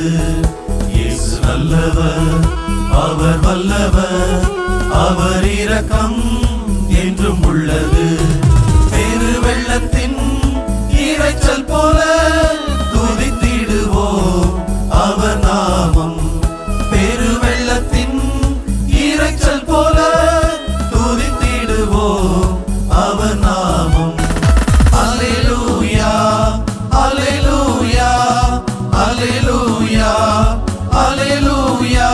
இயேசு நல்லவர், அவர் வல்லவர், அவர் இரக்கம் என்றும் உள்ளது. பெரு வெள்ளத்தின் இரைச்சல் போல துதித்திடுவோம் அவர் நாமம். பெரு வெள்ளத்தின் இரைச்சல் போல துதித்திடுவோம் அவர் நாமம். அல்லேலூயா அல்லேலூயா அல்லேலூயா அல்லேலூயா.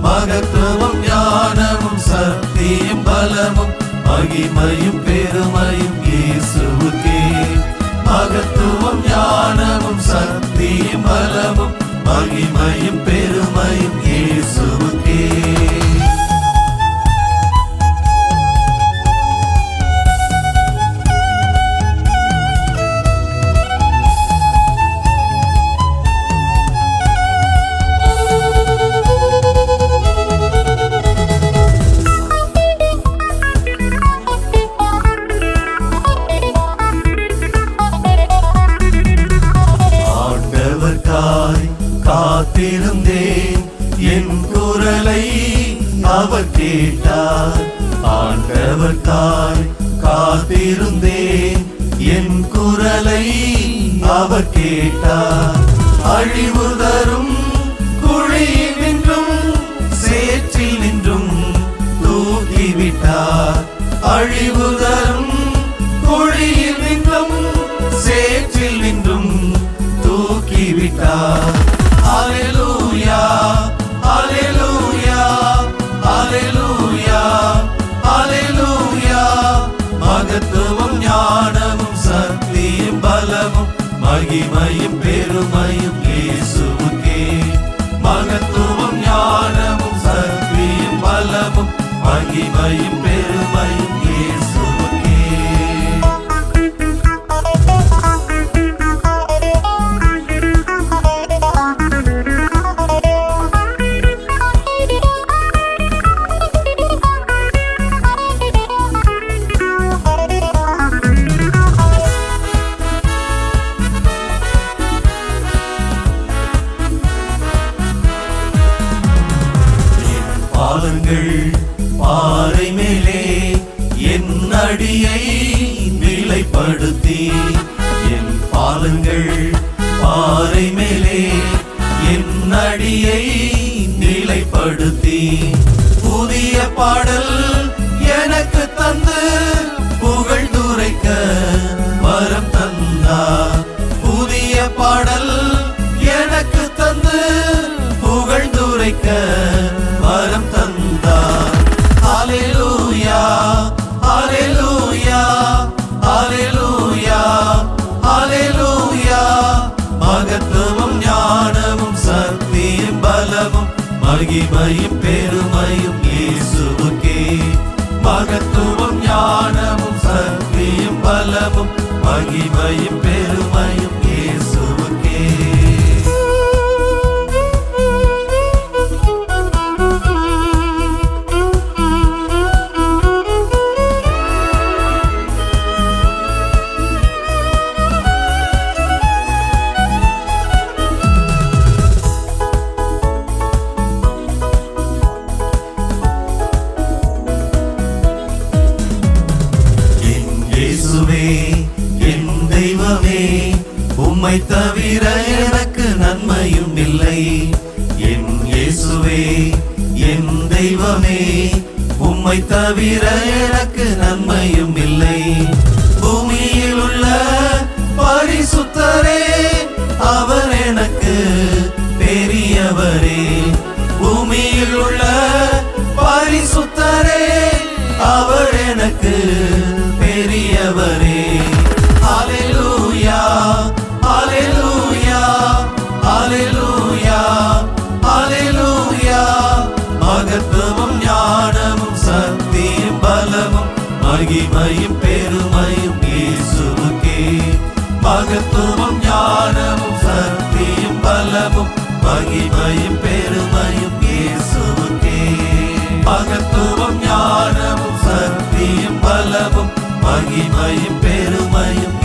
மகத்துவம் ஞானமும் சக்தியும் பலமும் மகிமையும் பெருமையும் இயேசுவுக்கே. மகத்துவம் ஞானமும் சக்தியும் பலமும் மகிமையும் பெருமையும் இயேசுவுக்கே. காத்திருந்தேன், என் குரலை அவர் கேட்டார். ஆண்டவர்க்காய் காத்திருந்தேன், என் குரலை அவர் கேட்டார். அழிவு தரும் குழியில் நின்றும் சேற்றில் நின்றும் தூக்கிவிட்டார். அழிவு தரும் குழியில் நின்றும் சேற்றில் நின்றும் தூக்கிவிட்டார். அல்லேலூயா அல்லேலூயா அல்லேலூயா அல்லேலூயா. மகத்துவம் ஞானமும் சக்தியும் பலமும் மகிமையும் பெருமையும் இயேசுவுக்கே. மகத்துவம் ஞானமும் சக்தியும் பலமும் மகிமையும் பெருமையும் இயேசுவுக்கே. பாறை மேலே என் அடியை நிலைப்படுத்தி, என் பாதங்கள் பாறை மேலே என் அடியை நிலைப்படுத்தி, புதிய பாடல் எனக்கு தந்து புகழ்ந்துரைக்க வரம் தந்தார். புதிய பாடல் எனக்கு தந்து புகழ்ந்துரைக்க வரம் தந்தார். அல்லேலூயா அல்லேலூயா அல்லேலூயா அல்லேலூயா. மகத்துவம் ஞானமும் சக்தியும் பலமும் மகிமையும் பெருமையும் இயேசுவுக்கே. மகத்துவம் ஞானமும் சக்தியும் பலமும் மகிமையும் பெருமையும் இயேசுவுக்கே. என் தெய்வமே, உம்மை தவிர எனக்கு நன்மையும் இல்லை. என் இயேசுவே, என் தெய்வமே, உம்மை தவிர எனக்கு நன்மையும் இல்லை. பூமியில் உள்ள பரிசுத்தரே, அவர் எனக்கு பெரியவரே. பூமியில் உள்ள பரிசுத்தரே, அவர் எனக்கு பெரியவரே. அல்லேலூயா அல்லேலூயா அல்லேலூயா அல்லேலூயா. மகத்துவம் ஞானமும் சக்தியும் பலமும் மகிமையும் பெருமையும் இயேசுவுக்கே. மகத்துவம் ஞானமும் சக்தியும் பலமும் மகிமையும் பெருமையும் இயேசுவுக்கே. மகத்துவம் ஞானமும் சக்தியும் பலமும் மகிமையும் பெருமையும்